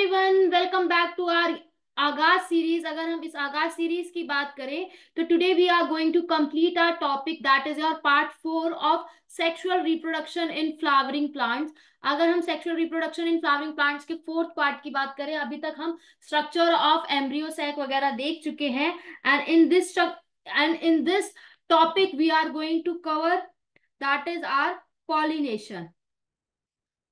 Everyone, welcome back to our Aagaz series. अगर हम इस आगाज सीरीज की बात करें तो today we are going to complete our topic that is your part 4 of sexual reproduction in flowering plants. अगर हम sexual reproduction in flowering plants के फोर्थ पार्ट की बात करें, अभी तक हम स्ट्रक्चर ऑफ एम्ब्रियो सैक वगैरह देख चुके हैं। And in this topic we are going to cover that is our pollination.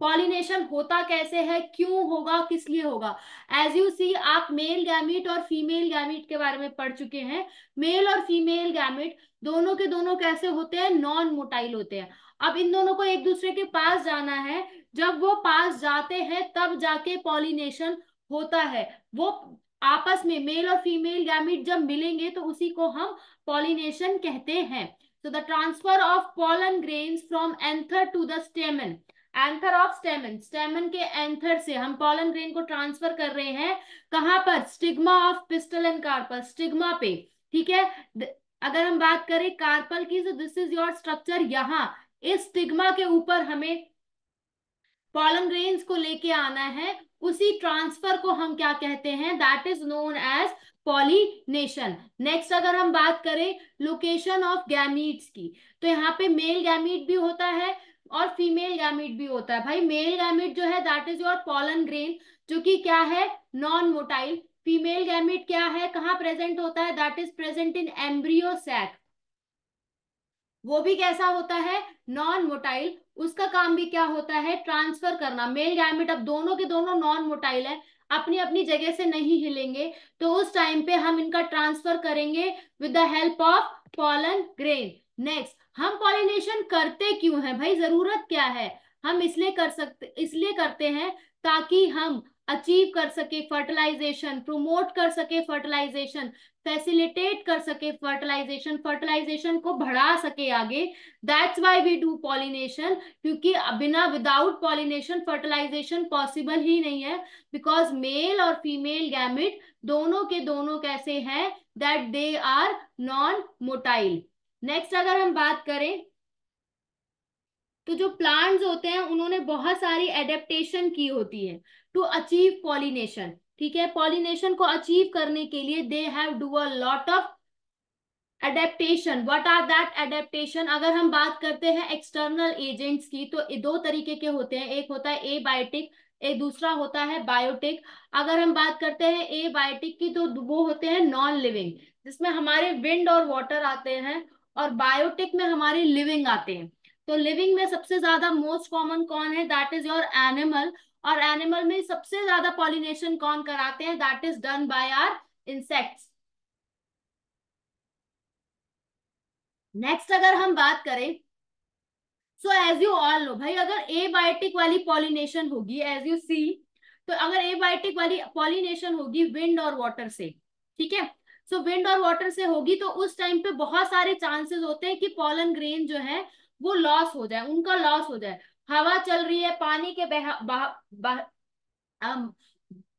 Pollination होता कैसे है, क्यों होगा, किस लिए होगा। एज यू सी, आप मेल गैमीट और फीमेल गैमीट के बारे में पढ़ चुके हैं। मेल और फीमेल गैमीट दोनों के दोनों कैसे होते हैं, नॉन मोटाइल होते हैं। अब इन दोनों को एक दूसरे के पास जाना है। जब वो पास जाते हैं तब जाके पॉलिनेशन होता है। वो आपस में मेल और फीमेल गैमीट जब मिलेंगे तो उसी को हम पॉलिनेशन कहते हैं। So the transfer of pollen grains from anther to the stamen, anther of स्टेमन, स्टेमन के एंथर से हम पॉलन ग्रेन को ट्रांसफर कर रहे हैं। कहां पर? Stigma of pistil and carpel, stigma पे। ठीक है। अगर हम बात करें कार्पल की, तो दिस इज योर स्ट्रक्चर। यहाँ इस स्टिग्मा के ऊपर हमें पॉलन ग्रेन्स को लेके आना है। उसी ट्रांसफर को हम क्या कहते हैं? That is known as pollination. Next अगर हम बात करें लोकेशन ऑफ गैमीट्स की, तो यहाँ पे मेल गैमीट भी होता है और फीमेल गैमीट भी होता है। भाई मेल गैमीट जो है that is your pollen grain, जो कि क्या है? Non motile. फीमेल गैमीट क्या है, कहाँ प्रेजेंट होता है? That is present in embryo sac. वो भी कैसा होता है? Non motile. उसका काम भी क्या होता है? ट्रांसफर करना। मेल गैमेट, अब दोनों के दोनों नॉन मोटाइल है, अपनी अपनी जगह से नहीं हिलेंगे, तो उस टाइम पे हम इनका ट्रांसफर करेंगे with the help of pollen grain. Next, हम पॉलिनेशन करते क्यों हैं भाई? जरूरत क्या है? हम इसलिए करते हैं ताकि हम अचीव कर सके फर्टिलाइजेशन, प्रोमोट कर सके फर्टिलाइजेशन, फैसिलिटेट कर सके फर्टिलाइजेशन, फर्टिलाइजेशन को बढ़ा सके आगे। That's why we do pollination. क्योंकि बिना विदाउट पॉलिनेशन फर्टिलाइजेशन पॉसिबल ही नहीं है। बिकॉज मेल और फीमेल गैमिट दोनों के दोनों कैसे हैं? That they are non motile. Next अगर हम बात करें तो जो प्लांट्स होते हैं उन्होंने बहुत सारी एडेप्टेशन की होती है टू अचीव पॉलिनेशन। ठीक है। पॉलिनेशन को अचीव करने के लिए they have do a lot of adaptation. What are that adaptation? अगर हम बात करते हैं एक्सटर्नल एजेंट्स की, तो दो तरीके के होते हैं। एक होता है ए बायोटिक, एक दूसरा होता है बायोटिक। अगर हम बात करते हैं ए बायोटिक की, तो वो होते हैं नॉन लिविंग, जिसमें हमारे विंड और वाटर आते हैं, और बायोटिक में हमारे लिविंग आते हैं। तो लिविंग में सबसे ज्यादा मोस्ट कॉमन कौन है? That is your animal. और एनिमल में सबसे ज्यादा पॉलिनेशन कौन कराते हैं? That is done by our insects. Next अगर हम बात करें, so as you all know भाई, अगर एबायोटिक वाली पॉलिनेशन होगी, एज यू सी, तो अगर एबायोटिक वाली पॉलिनेशन होगी विंड और वाटर से, ठीक है, सो विंड और वाटर से होगी, तो उस टाइम पे बहुत सारे चांसेस होते हैं कि पॉलन ग्रेन जो है वो लॉस हो जाए, उनका लॉस हो जाए। हवा चल रही है, पानी के अम,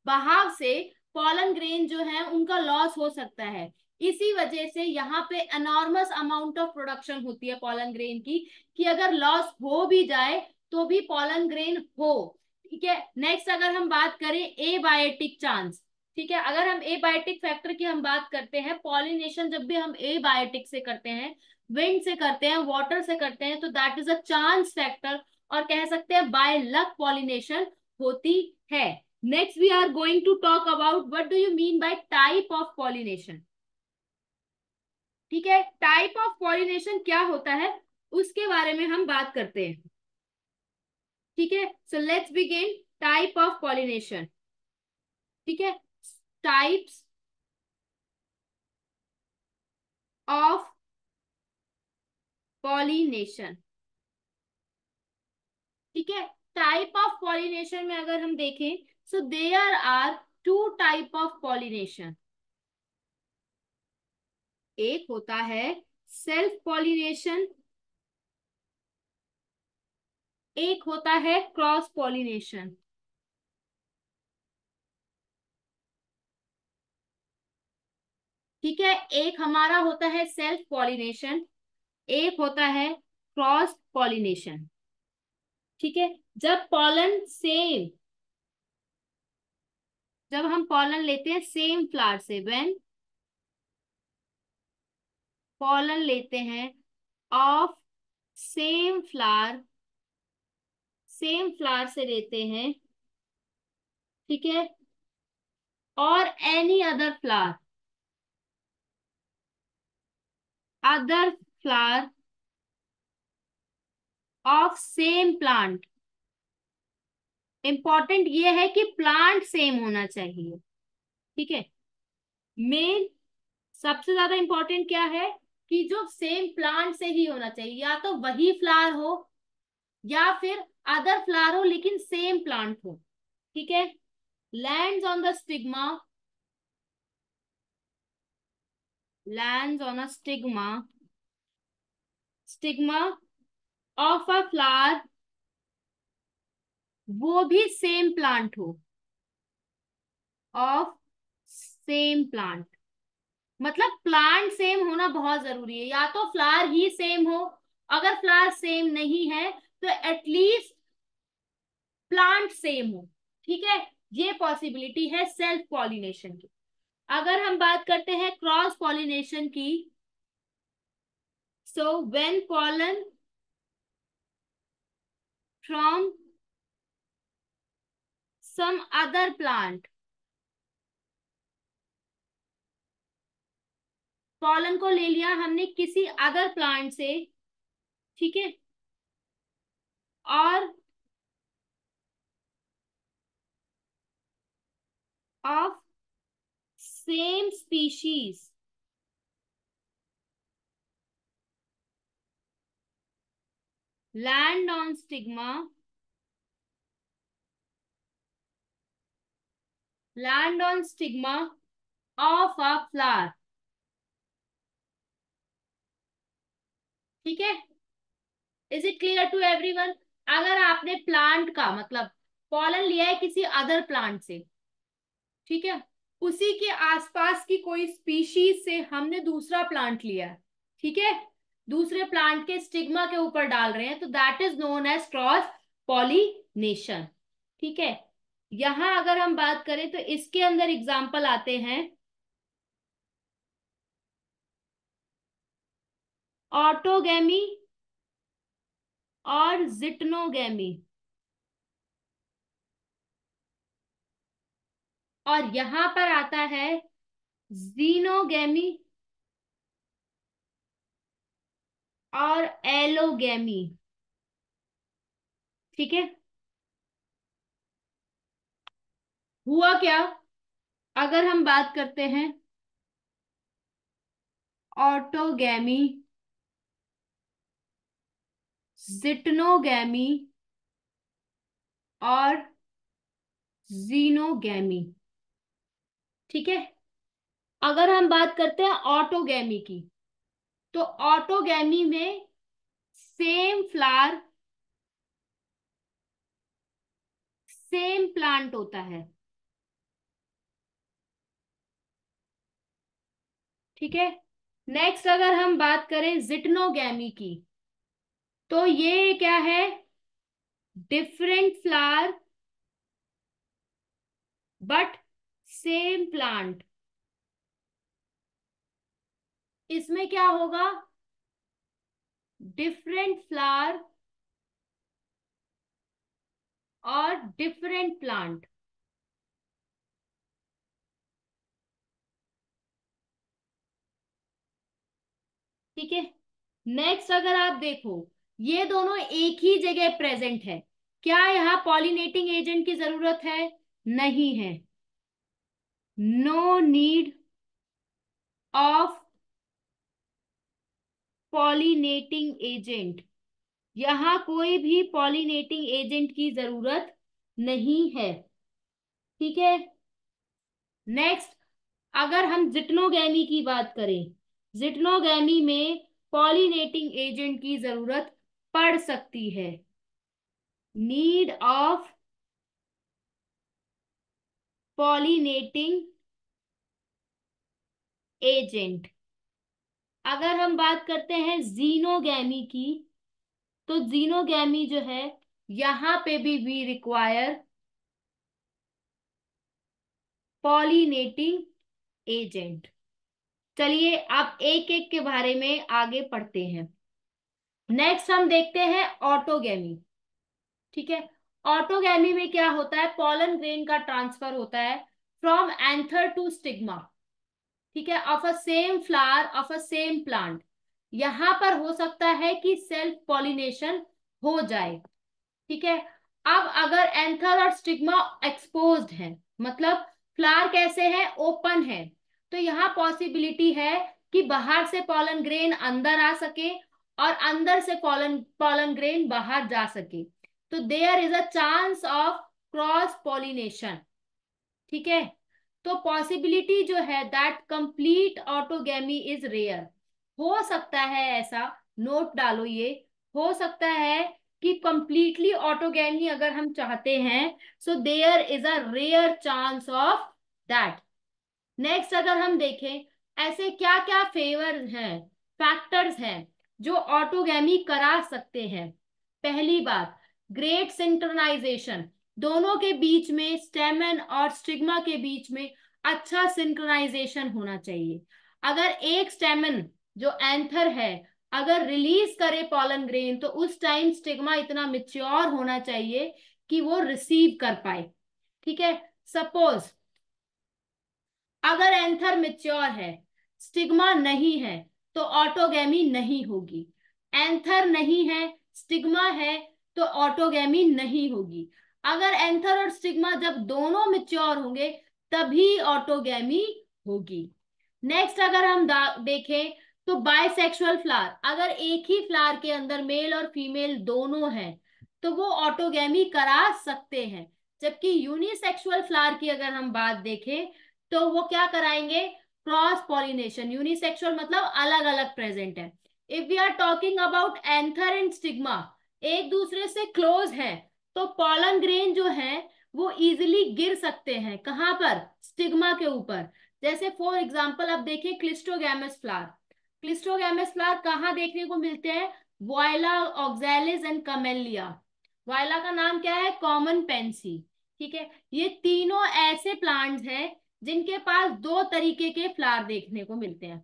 बहाव से पॉलन ग्रेन जो है उनका लॉस हो सकता है। इसी वजह से यहाँ पे एनॉर्मस अमाउंट ऑफ प्रोडक्शन होती है पॉलन ग्रेन की, कि अगर लॉस हो भी जाए तो भी पॉलन ग्रेन हो। ठीक है। नेक्स्ट अगर हम बात करें एबायोटिक चांस, ठीक है, अगर हम एबायोटिक फैक्टर की हम बात करते हैं, पॉलिनेशन जब भी हम एबायोटिक से करते हैं, विंड से करते हैं, वाटर से करते हैं, तो that is a chance factor, और कह सकते हैं बाय लक पॉलिनेशन होती है। Next, we are going to talk about what do you mean by type of pollination. ठीक है, टाइप ऑफ पॉलिनेशन क्या होता है उसके बारे में हम बात करते हैं। ठीक है, so let's begin type of pollination. ठीक है, टाइप्स ऑफ पॉलिनेशन। ठीक है, टाइप ऑफ पॉलिनेशन में अगर हम देखें, so there are two type of pollination. एक होता है सेल्फ पॉलिनेशन, एक होता है क्रॉस पॉलिनेशन। ठीक है, एक हमारा होता है सेल्फ पॉलिनेशन, एक होता है क्रॉस पॉलिनेशन। ठीक है, जब पॉलन सेम जब हम पॉलन लेते हैं सेम फ्लावर से, व्हेन पॉलन लेते हैं of same flower, same flower से लेते हैं, ठीक है, और any other flower, other flower of same plant. Important ये है कि प्लांट सेम होना चाहिए, ठीक है। मेन सबसे ज्यादा इंपॉर्टेंट क्या है कि जो सेम प्लांट से ही होना चाहिए, या तो वही फ्लावर हो या फिर अदर फ्लावर हो लेकिन सेम प्लांट हो, ठीक है। Lands on the stigma, lands on a stigma, stigma of a flower, वो भी सेम प्लांट हो, ऑफ सेम प्लांट। मतलब प्लांट सेम होना बहुत जरूरी है, या तो फ्लावर ही सेम हो, अगर फ्लावर सेम नहीं है तो एटलीस्ट प्लांट सेम हो, ठीक है। ये पॉसिबिलिटी है सेल्फ पॉलिनेशन की। अगर हम बात करते हैं क्रॉस पॉलिनेशन की, so when pollen from some other plant, pollen को ले लिया हमने किसी अदर प्लांट से, ठीक है, और of same species, land on stigma, land on stigma of a flower, ठीक है। Is it clear to everyone? अगर आपने प्लांट का मतलब पॉलन लिया है किसी अदर प्लांट से, ठीक है, उसी के आसपास की कोई स्पीशीज से हमने दूसरा प्लांट लिया है, ठीक है, दूसरे प्लांट के स्टिग्मा के ऊपर डाल रहे हैं, तो that is known as cross pollination, ठीक है। यहां अगर हम बात करें तो इसके अंदर एग्जाम्पल आते हैं ऑटोगैमी और जिटनोगैमी, और यहां पर आता है जीनोगैमी और एलोगैमी, ठीक है। हुआ क्या, अगर हम बात करते हैं ऑटोगैमी, जिटनोगैमी और जीनोगैमी, ठीक है। अगर हम बात करते हैं ऑटोगैमी की, तो ऑटोगैमी में सेम फ्लावर, सेम प्लांट होता है, ठीक है। नेक्स्ट अगर हम बात करें जिटनोगैमी की, तो ये क्या है, different flower but same plant. इसमें क्या होगा, डिफरेंट फ्लावर और डिफरेंट प्लांट, ठीक है। नेक्स्ट अगर आप देखो, ये दोनों एक ही जगह प्रेजेंट है, क्या यहाँ पॉलिनेटिंग एजेंट की जरूरत है? नहीं है। No need of pollinating agent, यहाँ कोई भी पॉलिनेटिंग एजेंट की जरूरत नहीं है, ठीक है। नेक्स्ट अगर हम जिटनोगैमी की बात करें, जिटनोगैमी में पॉलिनेटिंग एजेंट की जरूरत पड़ सकती है, नीड ऑफ पॉलिनेटिंग एजेंट। अगर हम बात करते हैं जीनोगैमी की, तो जीनोगैमी जो है, यहां पे भी वी रिक्वायर पॉलिनेटिंग एजेंट। चलिए अब एक एक के बारे में आगे पढ़ते हैं। नेक्स्ट हम देखते हैं ऑटोगेमी। ठीक है, ऑटोगेमी में क्या होता है, पॉलन ग्रेन का ट्रांसफर होता है फ्रॉम एंथर टू स्टिग्मा। ठीक है, of a same flower of a same plant. यहां पर हो सकता है कि सेल्फ पॉलिनेशन हो जाए। ठीक है, अब अगर एंथर और स्टिग्मा एक्सपोज्ड है, मतलब फ्लावर कैसे है, ओपन है, तो यहाँ पॉसिबिलिटी है कि बाहर से पॉलन ग्रेन अंदर आ सके और अंदर से पॉलन पॉलन ग्रेन बाहर जा सके। तो there is a chance of cross pollination. ठीक है, तो पॉसिबिलिटी जो है that complete autogamy is rare. हो सकता है ऐसा, नोट डालो ये, हो सकता है कि कंप्लीटली ऑटोगेमी अगर हम चाहते हैं, so there is a rare chance of that. Next अगर हम देखें ऐसे क्या क्या फेवर हैं, फैक्टर्स हैं जो ऑटोगेमी करा सकते हैं। पहली बात, ग्रेट सिंक्रोनाइजेशन। दोनों के बीच में, स्टेमन और स्टिग्मा के बीच में अच्छा सिंक्रोनाइजेशन होना चाहिए। अगर एक स्टेमन जो एंथर है अगर रिलीज करे पॉलन ग्रेन, तो उस टाइम स्टिग्मा इतना मिच्योर होना चाहिए कि वो रिसीव कर पाए। ठीक है, सपोज अगर एंथर मिच्योर है, स्टिग्मा नहीं है, तो ऑटोगेमी नहीं होगी। एंथर नहीं है, स्टिग्मा है, तो ऑटोगेमी नहीं होगी। अगर एंथर और स्टिग्मा जब दोनों मिच्योर होंगे तभी ऑटोगेमी होगी। नेक्स्ट अगर हम देखें तो बाइसेक्सुअल फ्लावर, अगर एक ही फ्लावर के अंदर मेल और फीमेल दोनों हैं तो वो ऑटोगेमी करा सकते हैं। जबकि यूनिसेक्सुअल फ्लावर की अगर हम बात देखें तो वो क्या कराएंगे, क्रॉस पॉलिनेशन। यूनिसेक्सुअल मतलब अलग अलग प्रेजेंट है। If we are talking about anther and stigma, एक दूसरे से क्लोज है, तो पॉलन ग्रेन जो है वो इजिली गिर सकते हैं, कहां पर, स्टिग्मा के ऊपर। जैसे फॉर एग्जाम्पल अब देखिए क्लिस्टोगैमस फ्लावर। क्लिस्टोगैमस फ्लावर कहाँ देखने को मिलते हैं, voila, oxalis and camellia. Voila का नाम क्या है, कॉमन पेंसी। ठीक है, ये तीनों ऐसे प्लांट्स हैं जिनके पास दो तरीके के फ्लावर देखने को मिलते हैं।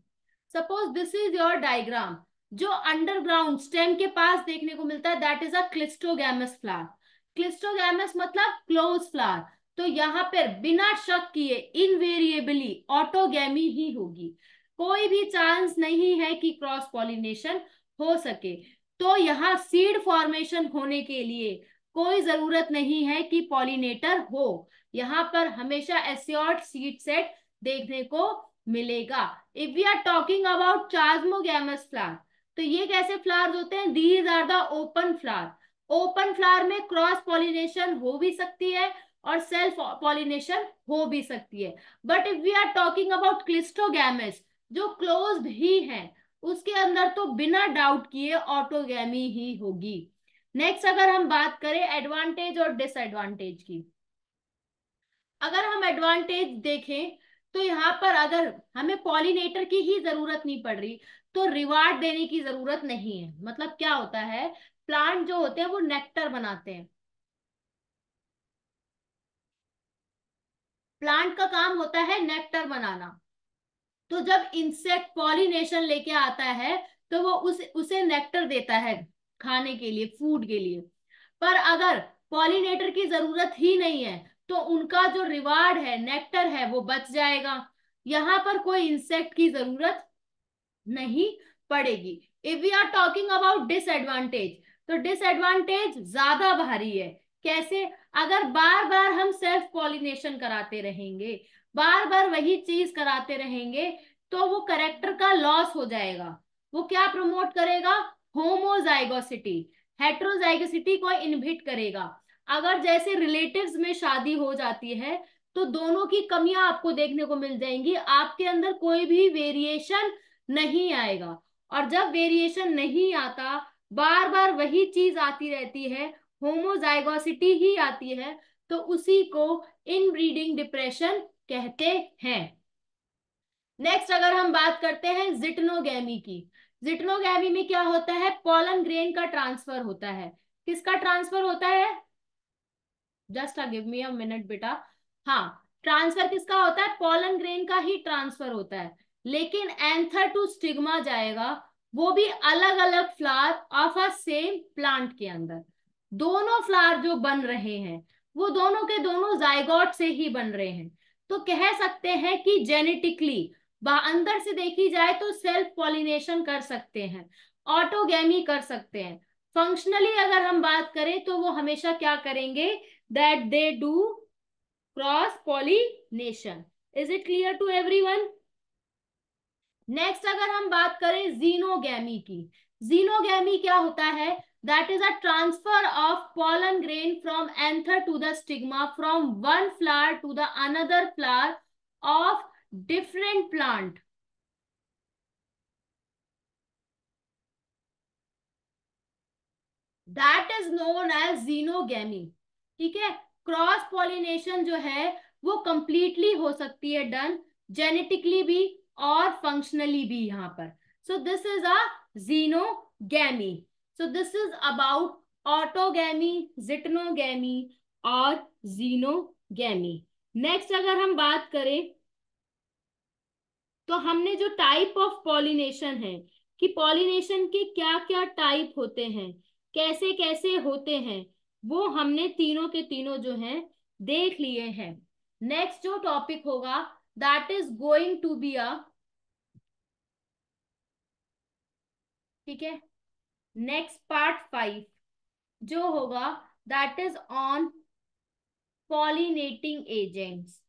Suppose this is your diagram. जो अंडरग्राउंड स्टेम के पास देखने को मिलता है that is a cleistogamous flower. Cleistogamous मतलब क्लोज फ्लावर। तो यहाँ पर बिना शक किए इनवेरिएबली ऑटोगैमी ही होगी। कोई भी चांस नहीं है कि क्रॉस पॉलिनेशन हो सके। तो यहाँ सीड फॉर्मेशन होने के लिए कोई जरूरत नहीं है कि पॉलिनेटर हो। यहाँ पर हमेशा एस्योर्ड सीड सेट देखने को मिलेगा। If we are talking about chasmogamous flower, तो ये कैसे फ्लावर्स होते हैं, these are the open flower. Open flower में क्रॉस पॉलिनेशन हो भी सकती है और सेल्फ पॉलिनेशन हो भी सकती है। But if we are talking about cleistogamous जो क्लोज्ड ही है, उसके अंदर तो बिना डाउट किए ऑटोगैमी ही होगी। नेक्स्ट अगर हम बात करें एडवांटेज और डिसएडवांटेज की, अगर हम एडवांटेज देखें तो यहाँ पर अगर हमें पॉलिनेटर की ही जरूरत नहीं पड़ रही तो रिवार्ड देने की जरूरत नहीं है। मतलब क्या होता है, प्लांट जो होते हैं वो नेक्टर बनाते हैं। प्लांट का काम होता है नेक्टर बनाना। तो जब इंसेक्ट पॉलिनेशन लेके आता है तो वो उसे नेक्टर देता है खाने के लिए, फूड के लिए। पर अगर पॉलिनेटर की जरूरत ही नहीं है तो उनका जो रिवार्ड है, नेक्टर है, वो बच जाएगा। यहाँ पर कोई इंसेक्ट की जरूरत नहीं पड़ेगी। If we are talking about disadvantage, तो डिसएडवांटेज ज्यादा भारी है। कैसे, अगर बार बार हम सेल्फ पॉलिनेशन कराते रहेंगे, बार बार वही चीज कराते रहेंगे, तो वो करेक्टर का लॉस हो जाएगा। वो क्या प्रमोट करेगा, होमोजाइगोसिटी, हेट्रोजाइगोसिटी को इनहिबिट करेगा। अगर जैसे रिलेटिव्स में शादी हो जाती है तो दोनों की कमियां आपको देखने को मिल जाएंगी, आपके अंदर कोई भी वेरिएशन नहीं आएगा। और जब वेरिएशन नहीं आता, बार बार वही चीज आती रहती है, होमोजाइगोसिटी ही आती है, तो उसी को इनब्रीडिंग डिप्रेशन कहते हैं। नेक्स्ट अगर हम बात करते हैं जिटनोगैमी की, जिटनोगैमी में क्या होता है, पॉलन ग्रेन का ट्रांसफर होता है। किसका ट्रांसफर होता है, just give me a minute बेटा। हाँ, ट्रांसफर किसका होता है? पॉलन ग्रेन का ही ट्रांसफर होता है, लेकिन एंथर टू स्टिग्मा जाएगा, वो भी अलग अलग flower of a same plant के अंदर। दोनों फ्लावर जो बन रहे हैं वो दोनों के दोनों जाइगोट से ही बन रहे हैं। तो कह सकते हैं कि जेनेटिकली अंदर से देखी जाए तो सेल्फ पॉलिनेशन कर सकते हैं, ऑटोगैमी कर सकते हैं। फंक्शनली अगर हम बात करें तो वो हमेशा क्या करेंगे? That they do cross pollination. Is it clear to everyone? Next अगर हम बात करें जीनोगैमी की, जीनोगैमी क्या होता है? That is a transfer of pollen grain from anther to the stigma from one flower to the another flower of different plant. That is known as xenogamy. ठीक है, क्रॉस पॉलिनेशन जो है वो completely हो सकती है डन, जेनेटिकली भी और फंक्शनली भी यहाँ पर। So this is a xenogamy. So this is about autogamy, geitonogamy और जीनोगैमी। नेक्स्ट अगर हम बात करें तो हमने जो टाइप ऑफ पॉलिनेशन है कि पॉलिनेशन के क्या क्या टाइप होते हैं, कैसे कैसे होते हैं, वो हमने तीनों के तीनों जो हैं देख लिए हैं। नेक्स्ट जो टॉपिक होगा that is going to be a, ठीक है, नेक्स्ट पार्ट 5 जो होगा that is on pollinating agents.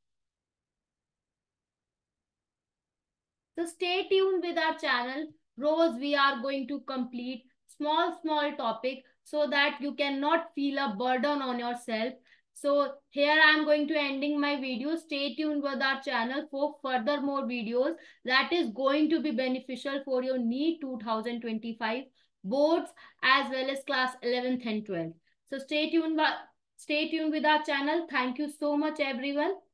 So stay tuned with our channel. Rose, we are going to complete small topic so that you cannot feel a burden on yourself. So here I am going to ending my video. Stay tuned with our channel for further more videos that is going to be beneficial for your NEET 2025 boards as well as class 11th and 12th. So stay tuned with our channel. Thank you so much everyone.